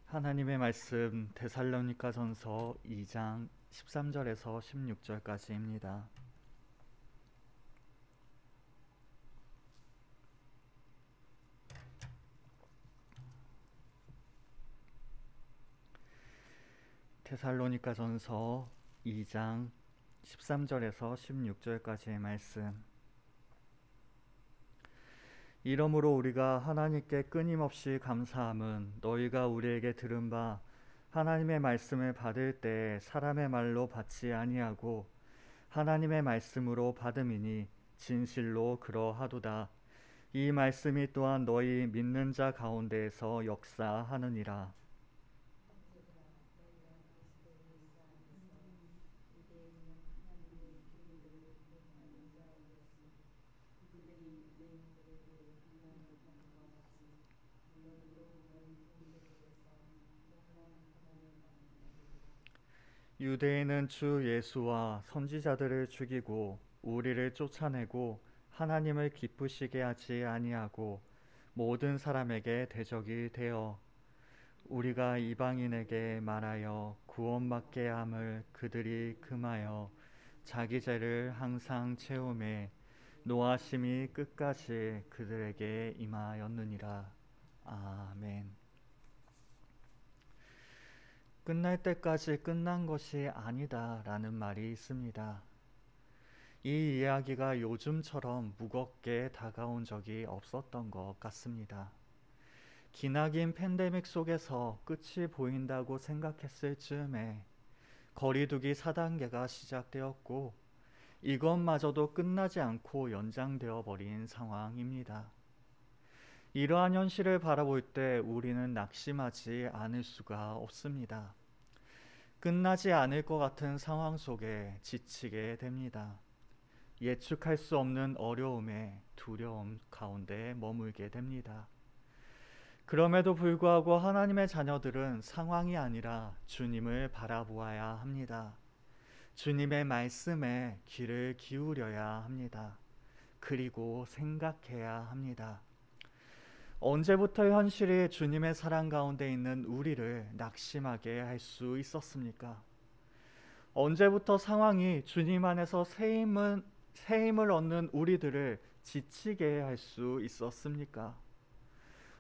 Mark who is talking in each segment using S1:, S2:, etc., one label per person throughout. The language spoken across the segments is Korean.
S1: 하나님의 말씀 데살로니가전서 2장 13절에서 16절까지입니다. 데살로니가전서 2장 13절에서 16절까지의 말씀. 이러므로 우리가 하나님께 끊임없이 감사함은 너희가 우리에게 들은 바 하나님의 말씀을 받을 때 사람의 말로 받지 아니하고 하나님의 말씀으로 받음이니 진실로 그러하도다. 이 말씀이 또한 너희 믿는 자 가운데에서 역사하느니라. 유대인은 주 예수와 선지자들을 죽이고 우리를 쫓아내고 하나님을 기쁘시게 하지 아니하고 모든 사람에게 대적이 되어 우리가 이방인에게 말하여 구원받게 함을 그들이 금하여 자기 죄를 항상 채우매 노하심이 끝까지 그들에게 임하였느니라. 아멘. 끝날 때까지 끝난 것이 아니다 라는 말이 있습니다. 이 이야기가 요즘처럼 무겁게 다가온 적이 없었던 것 같습니다. 기나긴 팬데믹 속에서 끝이 보인다고 생각했을 즈음에 거리두기 4단계가 시작되었고 이것마저도 끝나지 않고 연장되어 버린 상황입니다. 이러한 현실을 바라볼 때 우리는 낙심하지 않을 수가 없습니다. 끝나지 않을 것 같은 상황 속에 지치게 됩니다. 예측할 수 없는 어려움에 두려움 가운데 머물게 됩니다. 그럼에도 불구하고 하나님의 자녀들은 상황이 아니라 주님을 바라보아야 합니다. 주님의 말씀에 귀를 기울여야 합니다. 그리고 생각해야 합니다. 언제부터 현실이 주님의 사랑 가운데 있는 우리를 낙심하게 할 수 있었습니까? 언제부터 상황이 주님 안에서 새 힘을 얻는 우리들을 지치게 할 수 있었습니까?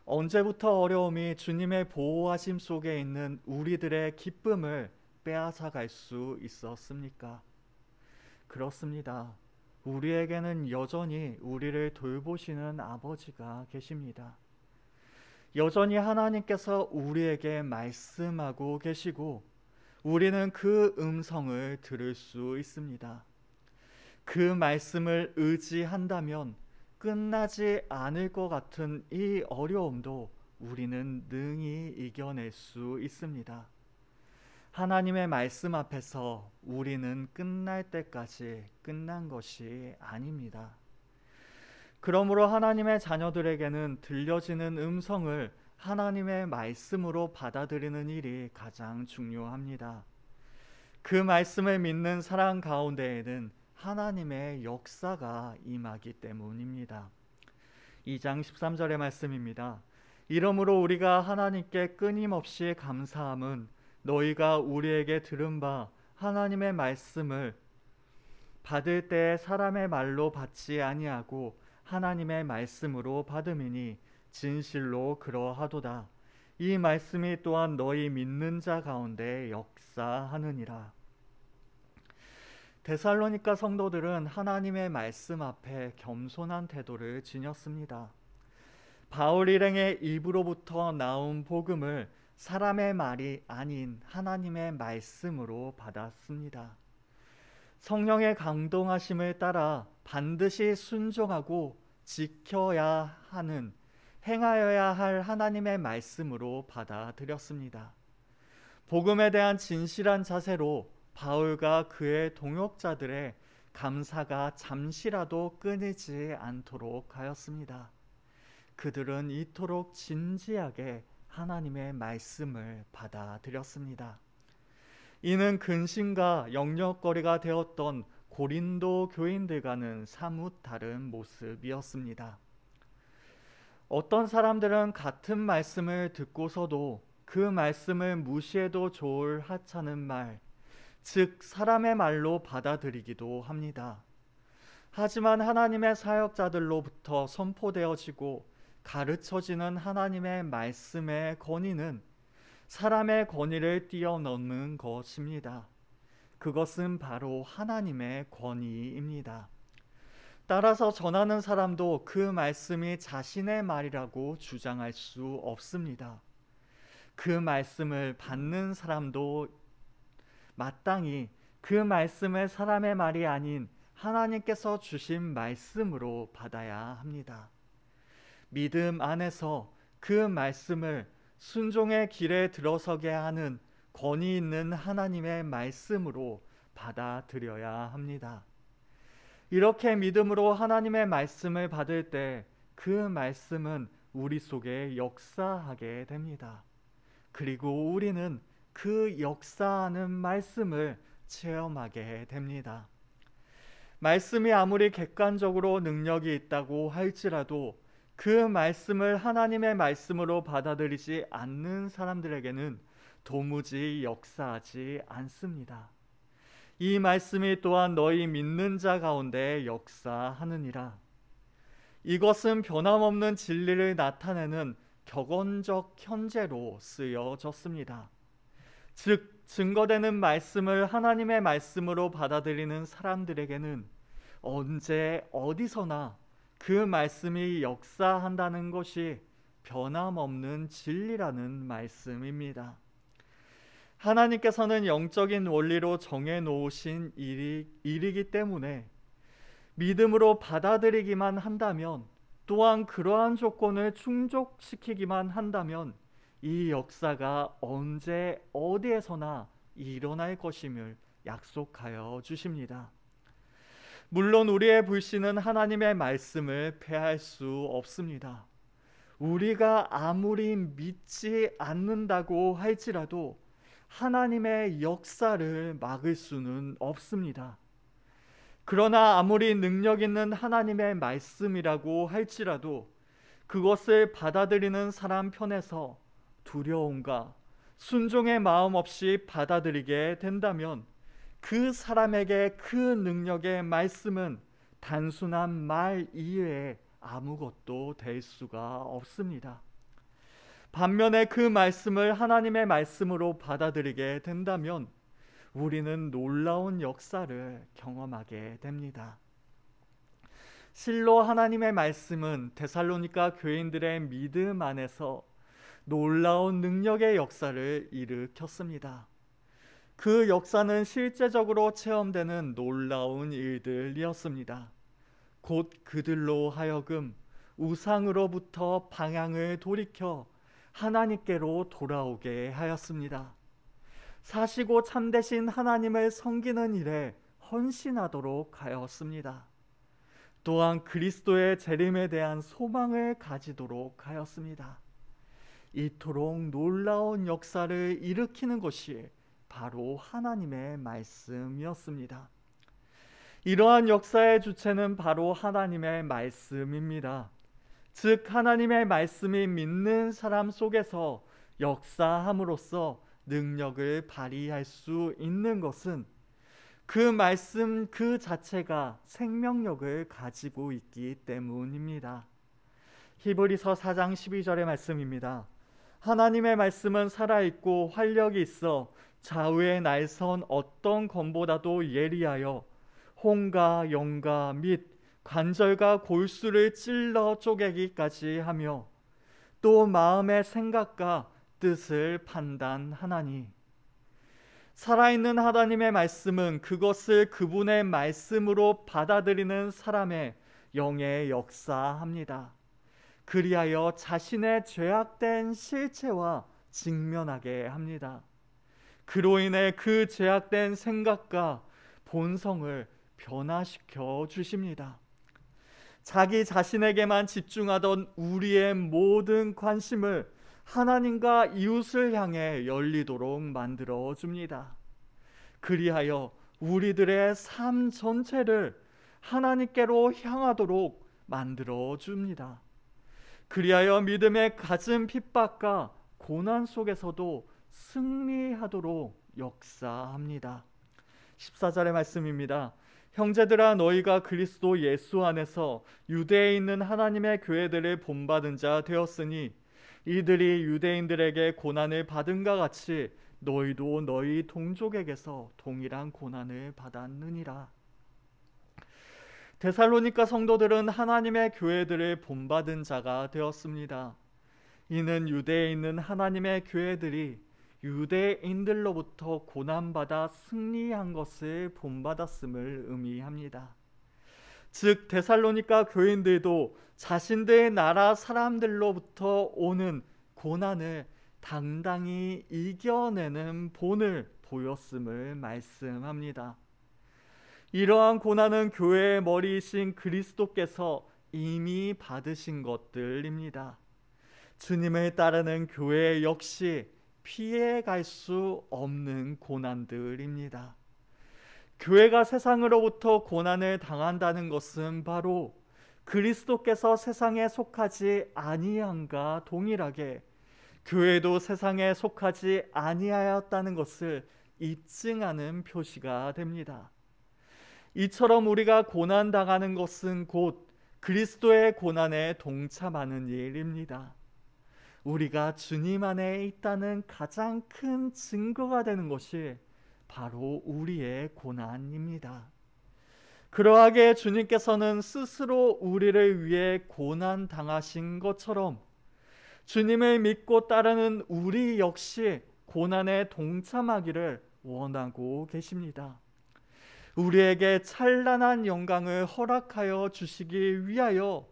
S1: 언제부터 어려움이 주님의 보호하심 속에 있는 우리들의 기쁨을 빼앗아 갈 수 있었습니까? 그렇습니다. 우리에게는 여전히 우리를 돌보시는 아버지가 계십니다. 여전히 하나님께서 우리에게 말씀하고 계시고 우리는 그 음성을 들을 수 있습니다. 그 말씀을 의지한다면 끝나지 않을 것 같은 이 어려움도 우리는 능히 이겨낼 수 있습니다. 하나님의 말씀 앞에서 우리는 끝날 때까지 끝난 것이 아닙니다. 그러므로 하나님의 자녀들에게는 들려지는 음성을 하나님의 말씀으로 받아들이는 일이 가장 중요합니다. 그 말씀을 믿는 사람 가운데에는 하나님의 역사가 임하기 때문입니다. 2장 13절의 말씀입니다. 이러므로 우리가 하나님께 끊임없이 감사함은 너희가 우리에게 들은 바 하나님의 말씀을 받을 때 사람의 말로 받지 아니하고 하나님의 말씀으로 받음이니 진실로 그러하도다. 이 말씀이 또한 너희 믿는 자 가운데 역사하느니라. 데살로니가 성도들은 하나님의 말씀 앞에 겸손한 태도를 지녔습니다. 바울 일행의 입으로부터 나온 복음을 사람의 말이 아닌 하나님의 말씀으로 받았습니다. 성령의 감동하심을 따라 반드시 순종하고 지켜야 하는, 행하여야 할 하나님의 말씀으로 받아들였습니다. 복음에 대한 진실한 자세로 바울과 그의 동역자들의 감사가 잠시라도 끊이지 않도록 하였습니다. 그들은 이토록 진지하게 하나님의 말씀을 받아들였습니다. 이는 근심과 영역거리가 되었던 고린도 교인들과는 사뭇 다른 모습이었습니다. 어떤 사람들은 같은 말씀을 듣고서도 그 말씀을 무시해도 좋을 하찮은 말, 즉 사람의 말로 받아들이기도 합니다. 하지만 하나님의 사역자들로부터 선포되어지고 가르쳐지는 하나님의 말씀의 권위는 사람의 권위를 뛰어넘는 것입니다. 그것은 바로 하나님의 권위입니다. 따라서 전하는 사람도 그 말씀이 자신의 말이라고 주장할 수 없습니다. 그 말씀을 받는 사람도 마땅히 그 말씀을 사람의 말이 아닌 하나님께서 주신 말씀으로 받아야 합니다. 믿음 안에서 그 말씀을 순종의 길에 들어서게 하는 권위 있는 하나님의 말씀으로 받아들여야 합니다. 이렇게 믿음으로 하나님의 말씀을 받을 때 그 말씀은 우리 속에 역사하게 됩니다. 그리고 우리는 그 역사하는 말씀을 체험하게 됩니다. 말씀이 아무리 객관적으로 능력이 있다고 할지라도 그 말씀을 하나님의 말씀으로 받아들이지 않는 사람들에게는 도무지 역사하지 않습니다. 이 말씀이 또한 너희 믿는 자 가운데 역사하느니라. 이것은 변함없는 진리를 나타내는 격언적 현재로 쓰여졌습니다. 즉 증거되는 말씀을 하나님의 말씀으로 받아들이는 사람들에게는 언제 어디서나 그 말씀이 역사한다는 것이 변함없는 진리라는 말씀입니다. 하나님께서는 영적인 원리로 정해놓으신 일이기 때문에 믿음으로 받아들이기만 한다면, 또한 그러한 조건을 충족시키기만 한다면 이 역사가 언제 어디에서나 일어날 것임을 약속하여 주십니다. 물론 우리의 불신은 하나님의 말씀을 폐할 수 없습니다. 우리가 아무리 믿지 않는다고 할지라도 하나님의 역사를 막을 수는 없습니다. 그러나 아무리 능력 있는 하나님의 말씀이라고 할지라도 그것을 받아들이는 사람 편에서 두려움과 순종의 마음 없이 받아들이게 된다면 그 사람에게 그 능력의 말씀은 단순한 말 이외에 아무것도 될 수가 없습니다. 반면에 그 말씀을 하나님의 말씀으로 받아들이게 된다면 우리는 놀라운 역사를 경험하게 됩니다. 실로 하나님의 말씀은 데살로니가 교인들의 믿음 안에서 놀라운 능력의 역사를 일으켰습니다. 그 역사는 실제적으로 체험되는 놀라운 일들이었습니다. 곧 그들로 하여금 우상으로부터 방향을 돌이켜 하나님께로 돌아오게 하였습니다. 사시고 참되신 하나님을 섬기는 일에 헌신하도록 하였습니다. 또한 그리스도의 재림에 대한 소망을 가지도록 하였습니다. 이토록 놀라운 역사를 일으키는 것이 바로 하나님의 말씀이었습니다. 이러한 역사의 주체는 바로 하나님의 말씀입니다. 즉 하나님의 말씀이 믿는 사람 속에서 역사함으로써 능력을 발휘할 수 있는 것은 그 말씀 그 자체가 생명력을 가지고 있기 때문입니다. 히브리서 4장 12절의 말씀입니다. 하나님의 말씀은 살아있고 활력이 있어 좌우에 날선 어떤 검보다도 예리하여 혼과 영과 및 관절과 골수를 찔러 쪼개기까지 하며 또 마음의 생각과 뜻을 판단하나니. 살아있는 하나님의 말씀은 그것을 그분의 말씀으로 받아들이는 사람의 영에 역사합니다. 그리하여 자신의 죄악된 실체와 직면하게 합니다. 그로 인해 그 죄악된 생각과 본성을 변화시켜 주십니다. 자기 자신에게만 집중하던 우리의 모든 관심을 하나님과 이웃을 향해 열리도록 만들어 줍니다. 그리하여 우리들의 삶 전체를 하나님께로 향하도록 만들어 줍니다. 그리하여 믿음의 갖은 핍박과 고난 속에서도 승리하도록 역사합니다. 14절의 말씀입니다. 형제들아, 너희가 그리스도 예수 안에서 유대에 있는 하나님의 교회들을 본받은 자 되었으니 이들이 유대인들에게 고난을 받은가 같이 너희도 너희 동족에게서 동일한 고난을 받았느니라. 데살로니가 성도들은 하나님의 교회들을 본받은 자가 되었습니다. 이는 유대에 있는 하나님의 교회들이 유대인들로부터 고난받아 승리한 것을 본받았음을 의미합니다. 즉 데살로니가 교인들도 자신들의 나라 사람들로부터 오는 고난을 당당히 이겨내는 본을 보였음을 말씀합니다. 이러한 고난은 교회의 머리이신 그리스도께서 이미 받으신 것들입니다. 주님을 따르는 교회 역시 피해갈 수 없는 고난들입니다. 교회가 세상으로부터 고난을 당한다는 것은 바로 그리스도께서 세상에 속하지 아니함과 동일하게 교회도 세상에 속하지 아니하였다는 것을 입증하는 표시가 됩니다. 이처럼 우리가 고난당하는 것은 곧 그리스도의 고난에 동참하는 일입니다. 우리가 주님 안에 있다는 가장 큰 증거가 되는 것이 바로 우리의 고난입니다. 그러하게 주님께서는 스스로 우리를 위해 고난 당하신 것처럼 주님을 믿고 따르는 우리 역시 고난에 동참하기를 원하고 계십니다. 우리에게 찬란한 영광을 허락하여 주시기 위하여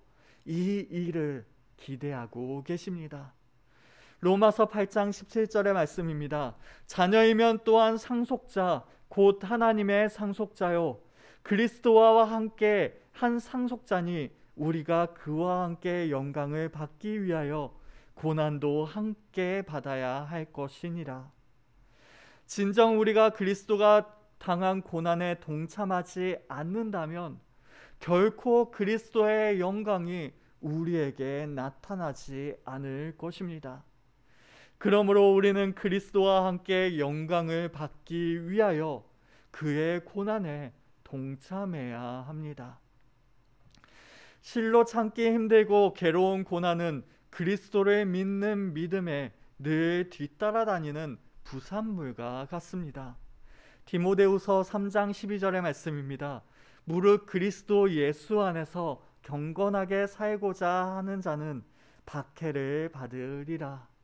S1: 이 일을 기대하고 계십니다. 로마서 8장 17절의 말씀입니다. 자녀이면 또한 상속자 곧 하나님의 상속자요 그리스도와 함께 한 상속자니 우리가 그와 함께 영광을 받기 위하여 고난도 함께 받아야 할 것이니라. 진정 우리가 그리스도가 당한 고난에 동참하지 않는다면 결코 그리스도의 영광이 우리에게 나타나지 않을 것입니다. 그러므로 우리는 그리스도와 함께 영광을 받기 위하여 그의 고난에 동참해야 합니다. 실로 참기 힘들고 괴로운 고난은 그리스도를 믿는 믿음에 늘 뒤따라다니는 부산물과 같습니다. 디모데후서 3장 12절의 말씀입니다. 무릇 그리스도 예수 안에서 경건하게 살고자 하는 자는 박해를 받으리라.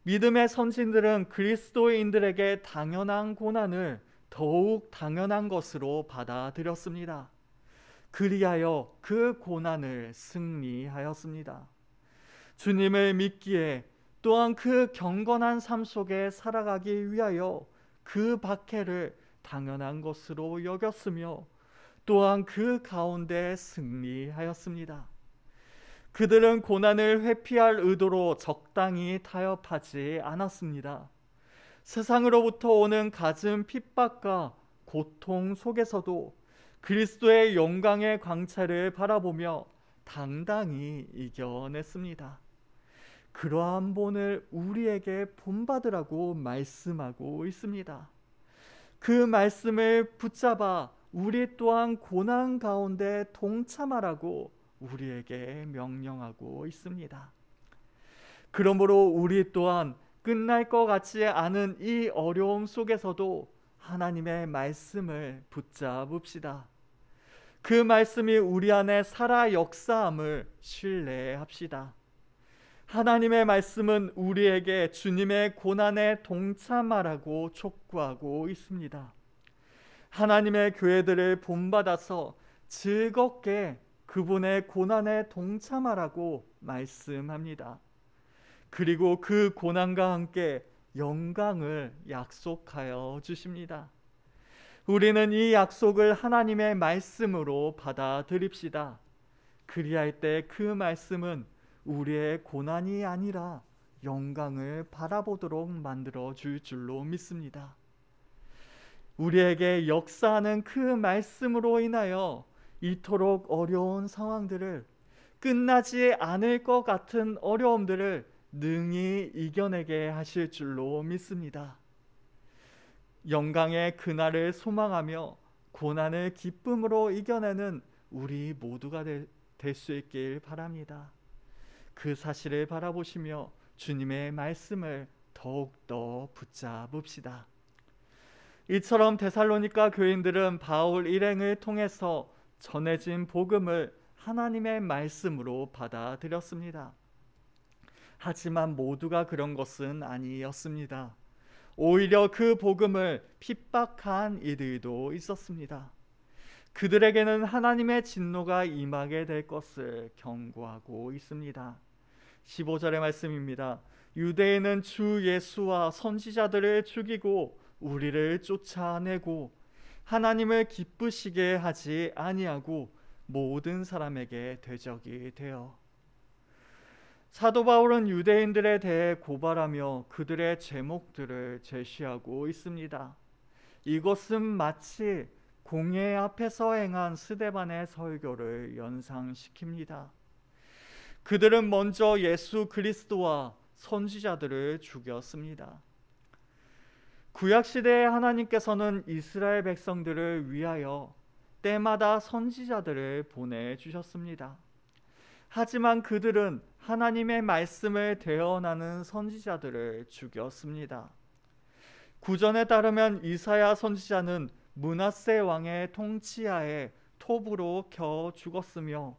S1: 믿음의 선진들은 그리스도인들에게 당연한 고난을 더욱 당연한 것으로 받아들였습니다. 그리하여 그 고난을 승리하였습니다. 주님을 믿기에 또한 그 경건한 삶 속에 살아가기 위하여 그 박해를 당연한 것으로 여겼으며 또한 그 가운데 승리하였습니다. 그들은 고난을 회피할 의도로 적당히 타협하지 않았습니다. 세상으로부터 오는 갖은 핍박과 고통 속에서도 그리스도의 영광의 광채를 바라보며 당당히 이겨냈습니다. 그러한 본을 우리에게 본받으라고 말씀하고 있습니다. 그 말씀을 붙잡아 우리 또한 고난 가운데 동참하라고 우리에게 명령하고 있습니다. 그러므로 우리 또한 끝날 것 같지 않은 이 어려움 속에서도 하나님의 말씀을 붙잡읍시다. 그 말씀이 우리 안에 살아 역사함을 신뢰합시다. 하나님의 말씀은 우리에게 주님의 고난에 동참하라고 촉구하고 있습니다. 하나님의 교회들을 본받아서 즐겁게 그분의 고난에 동참하라고 말씀합니다. 그리고 그 고난과 함께 영광을 약속하여 주십니다. 우리는 이 약속을 하나님의 말씀으로 받아들입시다. 그리할 때 그 말씀은 우리의 고난이 아니라 영광을 바라보도록 만들어 줄 줄로 믿습니다. 우리에게 역사하는 그 말씀으로 인하여 이토록 어려운 상황들을, 끝나지 않을 것 같은 어려움들을 능히 이겨내게 하실 줄로 믿습니다. 영광의 그날을 소망하며 고난을 기쁨으로 이겨내는 우리 모두가 될 수 있길 바랍니다. 그 사실을 바라보시며 주님의 말씀을 더욱더 붙잡읍시다. 이처럼 데살로니가 교인들은 바울 일행을 통해서 전해진 복음을 하나님의 말씀으로 받아들였습니다. 하지만 모두가 그런 것은 아니었습니다. 오히려 그 복음을 핍박한 이들도 있었습니다. 그들에게는 하나님의 진노가 임하게 될 것을 경고하고 있습니다. 15절의 말씀입니다. 유대인은 주 예수와 선지자들을 죽이고 우리를 쫓아내고 하나님을 기쁘시게 하지 아니하고 모든 사람에게 대적이 되어. 사도 바울은 유대인들에 대해 고발하며 그들의 제목들을 제시하고 있습니다. 이것은 마치 공회 앞에서 행한 스데반의 설교를 연상시킵니다. 그들은 먼저 예수 그리스도와 선지자들을 죽였습니다. 구약시대에 하나님께서는 이스라엘 백성들을 위하여 때마다 선지자들을 보내주셨습니다. 하지만 그들은 하나님의 말씀을 대언하는 선지자들을 죽였습니다. 구전에 따르면 이사야 선지자는 므낫세 왕의 통치하에 톱으로 겨 죽었으며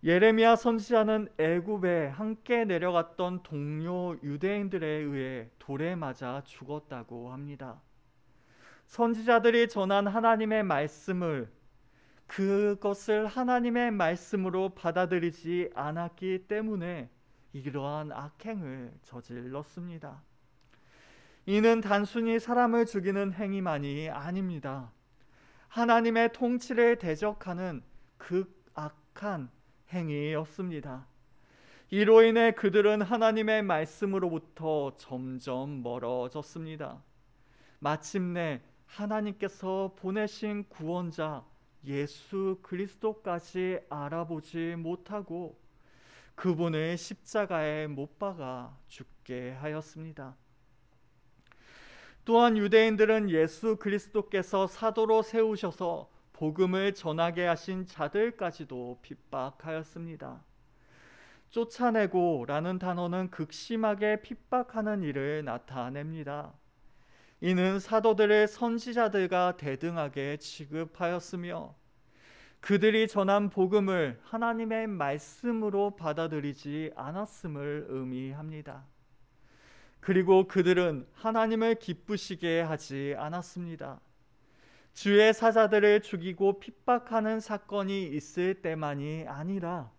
S1: 예레미야 선지자는 애굽에 함께 내려갔던 동료 유대인들에 의해 돌에 맞아 죽었다고 합니다. 선지자들이 전한 하나님의 말씀을 그것을 하나님의 말씀으로 받아들이지 않았기 때문에 이러한 악행을 저질렀습니다. 이는 단순히 사람을 죽이는 행위만이 아닙니다. 하나님의 통치를 대적하는 극악한 행위였습니다. 이로 인해 그들은 하나님의 말씀으로부터 점점 멀어졌습니다. 마침내 하나님께서 보내신 구원자 예수 그리스도까지 알아보지 못하고 그분을 십자가에 못 박아 죽게 하였습니다. 또한 유대인들은 예수 그리스도께서 사도로 세우셔서 복음을 전하게 하신 자들까지도 핍박하였습니다. 쫓아내고 라는 단어는 극심하게 핍박하는 일을 나타냅니다. 이는 사도들을 선지자들과 대등하게 취급하였으며 그들이 전한 복음을 하나님의 말씀으로 받아들이지 않았음을 의미합니다. 그리고 그들은 하나님을 기쁘시게 하지 않았습니다. 주의 사자들을 죽이고 핍박하는 사건이 있을 때만이 아니라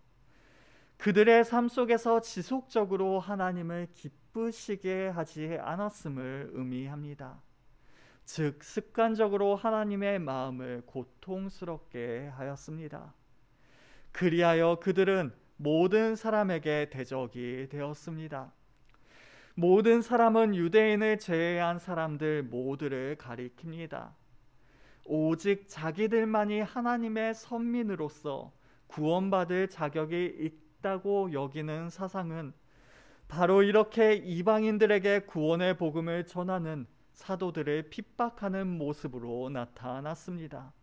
S1: 그들의 삶 속에서 지속적으로 하나님을 기쁘시게 하지 않았음을 의미합니다. 즉 습관적으로 하나님의 마음을 고통스럽게 하였습니다. 그리하여 그들은 모든 사람에게 대적이 되었습니다. 모든 사람은 유대인을 제외한 사람들 모두를 가리킵니다. 오직 자기들만이 하나님의 선민으로서 구원받을 자격이 있다고 여기는 사상은 바로 이렇게 이방인들에게 구원의 복음을 전하는 사도들을 핍박하는 모습으로 나타났습니다.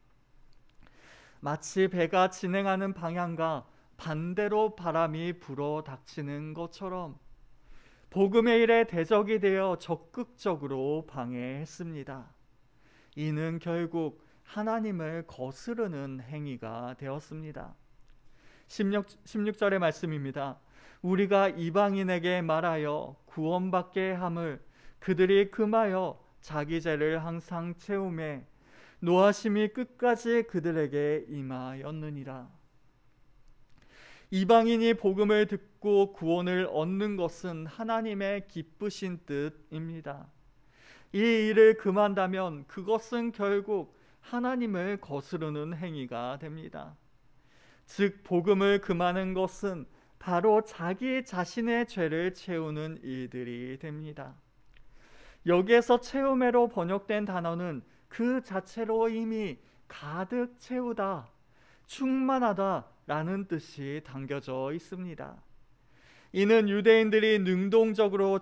S1: 마치 배가 진행하는 방향과 반대로 바람이 불어 닥치는 것처럼 복음의 일에 대적이 되어 적극적으로 방해했습니다. 이는 결국 하나님을 거스르는 행위가 되었습니다. 16절의 말씀입니다. 우리가 이방인에게 말하여 구원받게 함을 그들이 금하여 자기 죄를 항상 채우매 노하심이 끝까지 그들에게 임하였느니라. 이방인이 복음을 듣고 구원을 얻는 것은 하나님의 기쁘신 뜻입니다. 이 일을 금한다면 그것은 결국 하나님을 거스르는 행위가 됩니다. 즉 복음을 금하는 것은 바로 자기 자신의 죄를 채우는 일들이 됩니다. 여기에서 채우매로 번역된 단어는 그 자체로 이미 가득 채우다, 충만하다 라는 뜻이 담겨져 있습니다. 이는 유대인들이 능동적으로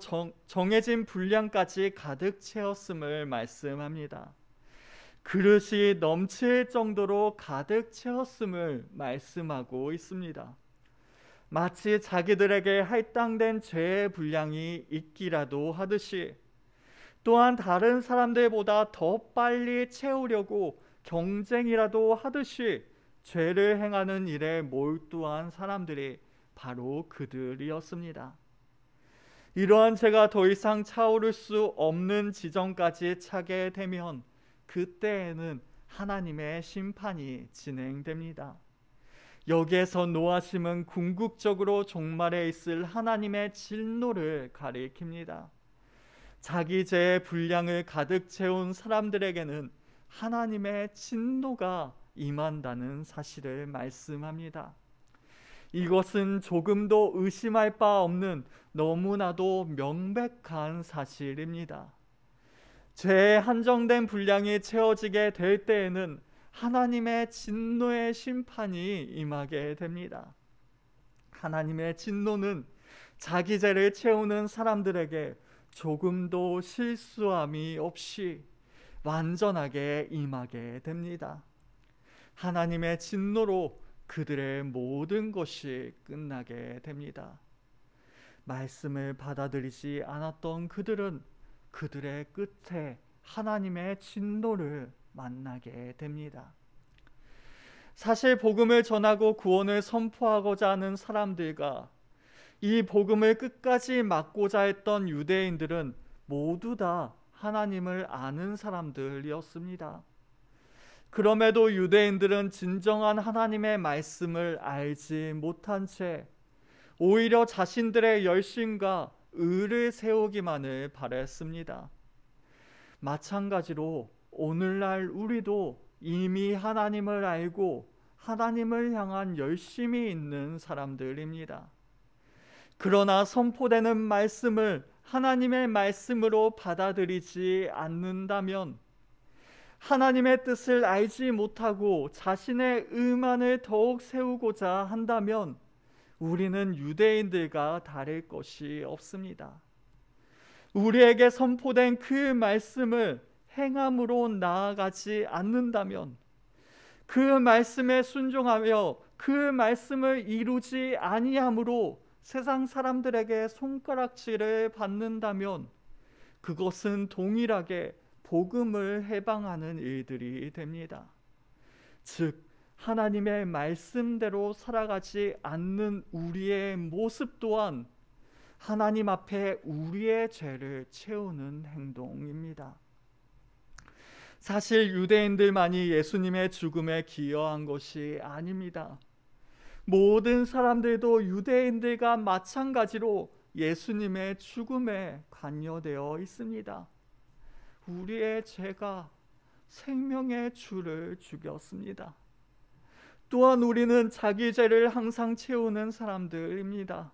S1: 정해진 분량까지 가득 채웠음을 말씀합니다. 그릇이 넘칠 정도로 가득 채웠음을 말씀하고 있습니다. 마치 자기들에게 할당된 죄의 분량이 있기라도 하듯이, 또한 다른 사람들보다 더 빨리 채우려고 경쟁이라도 하듯이 죄를 행하는 일에 몰두한 사람들이 바로 그들이었습니다. 이러한 죄가 더 이상 차오를 수 없는 지점까지 차게 되면 그때에는 하나님의 심판이 진행됩니다. 여기에서 노하심은 궁극적으로 종말에 있을 하나님의 진노를 가리킵니다. 자기 죄의 분량을 가득 채운 사람들에게는 하나님의 진노가 임한다는 사실을 말씀합니다. 이것은 조금도 의심할 바 없는 너무나도 명백한 사실입니다. 죄의 한정된 분량이 채워지게 될 때에는 하나님의 진노의 심판이 임하게 됩니다. 하나님의 진노는 자기 죄를 채우는 사람들에게 조금도 실수함이 없이 완전하게 임하게 됩니다. 하나님의 진노로 그들의 모든 것이 끝나게 됩니다. 말씀을 받아들이지 않았던 그들은 그들의 끝에 하나님의 진노를 만나게 됩니다. 사실 복음을 전하고 구원을 선포하고자 하는 사람들과 이 복음을 끝까지 막고자 했던 유대인들은 모두 다 하나님을 아는 사람들이었습니다. 그럼에도 유대인들은 진정한 하나님의 말씀을 알지 못한 채 오히려 자신들의 열심과 의를 세우기만을 바랬습니다. 마찬가지로 오늘날 우리도 이미 하나님을 알고 하나님을 향한 열심이 있는 사람들입니다. 그러나 선포되는 말씀을 하나님의 말씀으로 받아들이지 않는다면, 하나님의 뜻을 알지 못하고 자신의 의만을 더욱 세우고자 한다면 우리는 유대인들과 다를 것이 없습니다. 우리에게 선포된 그 말씀을 행함으로 나아가지 않는다면, 그 말씀에 순종하며 그 말씀을 이루지 아니함으로 세상 사람들에게 손가락질을 받는다면 그것은 동일하게 복음을 해방하는 일들이 됩니다. 즉, 하나님의 말씀대로 살아가지 않는 우리의 모습 또한 하나님 앞에 우리의 죄를 채우는 행동입니다. 사실 유대인들만이 예수님의 죽음에 기여한 것이 아닙니다. 모든 사람들도 유대인들과 마찬가지로 예수님의 죽음에 관여되어 있습니다. 우리의 죄가 생명의 주를 죽였습니다. 또한 우리는 자기 죄를 항상 채우는 사람들입니다.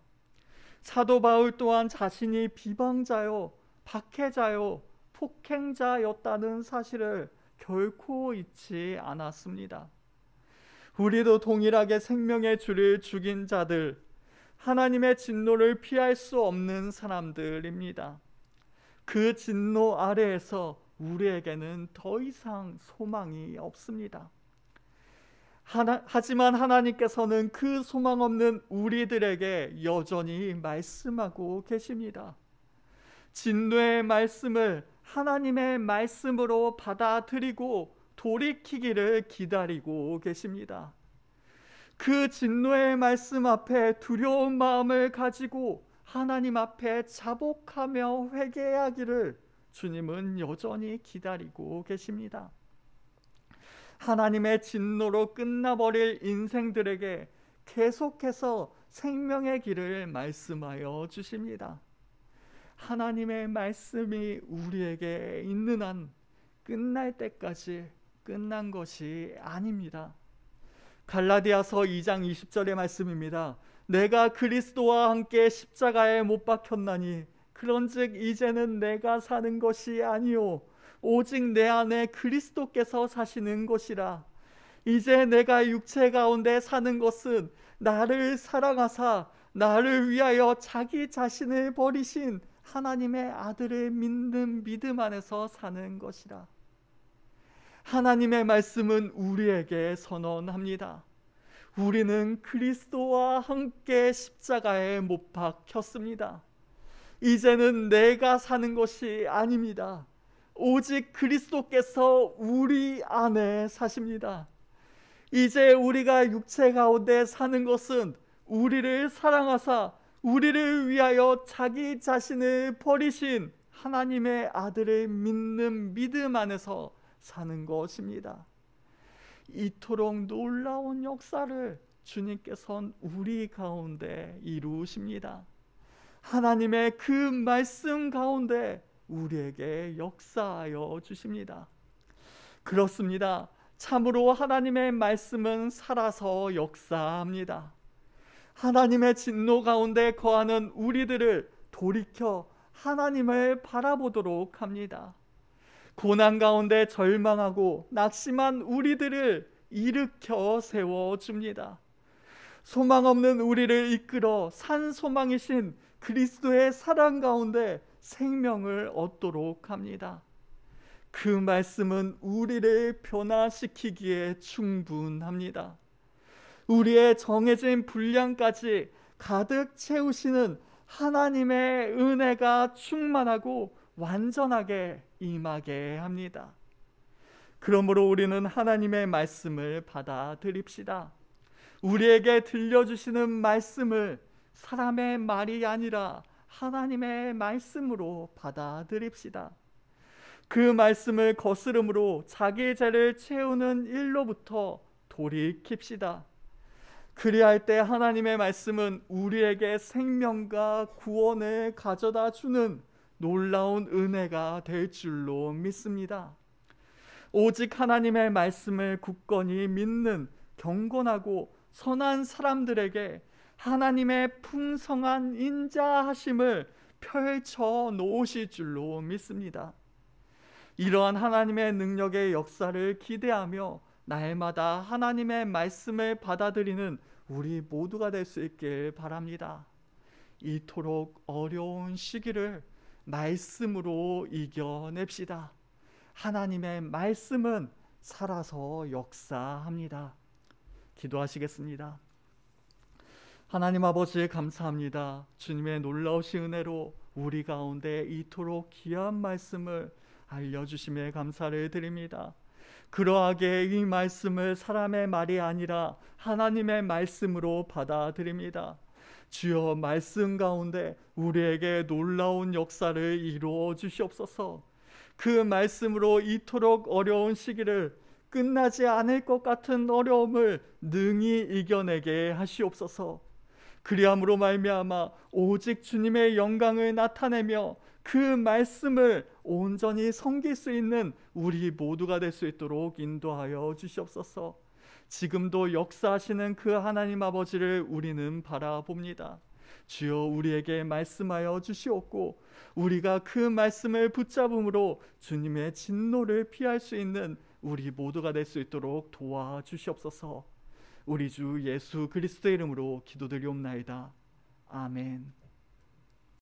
S1: 사도 바울 또한 자신이 비방자요, 박해자요, 폭행자였다는 사실을 결코 잊지 않았습니다. 우리도 동일하게 생명의 주를 죽인 자들, 하나님의 진노를 피할 수 없는 사람들입니다. 그 진노 아래에서 우리에게는 더 이상 소망이 없습니다. 하지만 하나님께서는 그 소망 없는 우리들에게 여전히 말씀하고 계십니다. 진노의 말씀을 하나님의 말씀으로 받아들이고 돌이키기를 기다리고 계십니다. 그 진노의 말씀 앞에 두려운 마음을 가지고 하나님 앞에 자복하며 회개하기를 주님은 여전히 기다리고 계십니다. 하나님의 진노로 끝나버릴 인생들에게 계속해서 생명의 길을 말씀하여 주십니다. 하나님의 말씀이 우리에게 있는 한 끝날 때까지 끝난 것이 아닙니다. 갈라디아서 2장 20절의 말씀입니다. 내가 그리스도와 함께 십자가에 못 박혔나니 그런즉 이제는 내가 사는 것이 아니요 오직 내 안에 그리스도께서 사시는 것이라. 이제 내가 육체 가운데 사는 것은 나를 사랑하사 나를 위하여 자기 자신을 버리신 하나님의 아들을 믿는 믿음 안에서 사는 것이라. 하나님의 말씀은 우리에게 선언합니다. 우리는 그리스도와 함께 십자가에 못 박혔습니다. 이제는 내가 사는 것이 아닙니다. 오직 그리스도께서 우리 안에 사십니다. 이제 우리가 육체 가운데 사는 것은 우리를 사랑하사 우리를 위하여 자기 자신을 버리신 하나님의 아들을 믿는 믿음 안에서 사는 것입니다. 이토록 놀라운 역사를 주님께서는 우리 가운데 이루십니다. 하나님의 그 말씀 가운데 우리에게 역사하여 주십니다. 그렇습니다. 참으로 하나님의 말씀은 살아서 역사합니다. 하나님의 진노 가운데 거하는 우리들을 돌이켜 하나님을 바라보도록 합니다. 고난 가운데 절망하고 낙심한 우리들을 일으켜 세워줍니다. 소망 없는 우리를 이끌어 산 소망이신 그리스도의 사랑 가운데 생명을 얻도록 합니다. 그 말씀은 우리를 변화시키기에 충분합니다. 우리의 정해진 분량까지 가득 채우시는 하나님의 은혜가 충만하고 완전하게 임하게 합니다. 그러므로 우리는 하나님의 말씀을 받아들입시다. 우리에게 들려주시는 말씀을 사람의 말이 아니라 하나님의 말씀으로 받아들입시다. 그 말씀을 거스름으로 자기 죄를 채우는 일로부터 돌이킵시다. 그리할 때 하나님의 말씀은 우리에게 생명과 구원을 가져다 주는 놀라운 은혜가 될 줄로 믿습니다. 오직 하나님의 말씀을 굳건히 믿는 경건하고 선한 사람들에게 하나님의 풍성한 인자하심을 펼쳐 놓으실 줄로 믿습니다. 이러한 하나님의 능력의 역사를 기대하며 날마다 하나님의 말씀을 받아들이는 우리 모두가 될 수 있길 바랍니다. 이토록 어려운 시기를 말씀으로 이겨냅시다. 하나님의 말씀은 살아서 역사합니다. 기도하시겠습니다. 하나님 아버지 감사합니다. 주님의 놀라우신 은혜로 우리 가운데 이토록 귀한 말씀을 알려주심에 감사를 드립니다. 그러하게 이 말씀을 사람의 말이 아니라 하나님의 말씀으로 받아들입니다. 주여, 말씀 가운데 우리에게 놀라운 역사를 이루어 주시옵소서. 그 말씀으로 이토록 어려운 시기를, 끝나지 않을 것 같은 어려움을 능히 이겨내게 하시옵소서. 그리함으로 말미암아 오직 주님의 영광을 나타내며 그 말씀을 온전히 섬길 수 있는 우리 모두가 될 수 있도록 인도하여 주시옵소서. 지금도 역사하시는 그 하나님 아버지를 우리는 바라봅니다. 주여, 우리에게 말씀하여 주시옵고 우리가 그 말씀을 붙잡음으로 주님의 진노를 피할 수 있는 우리 모두가 될 수 있도록 도와주시옵소서. 우리 주 예수 그리스도의 이름으로 기도드리옵나이다. 아멘.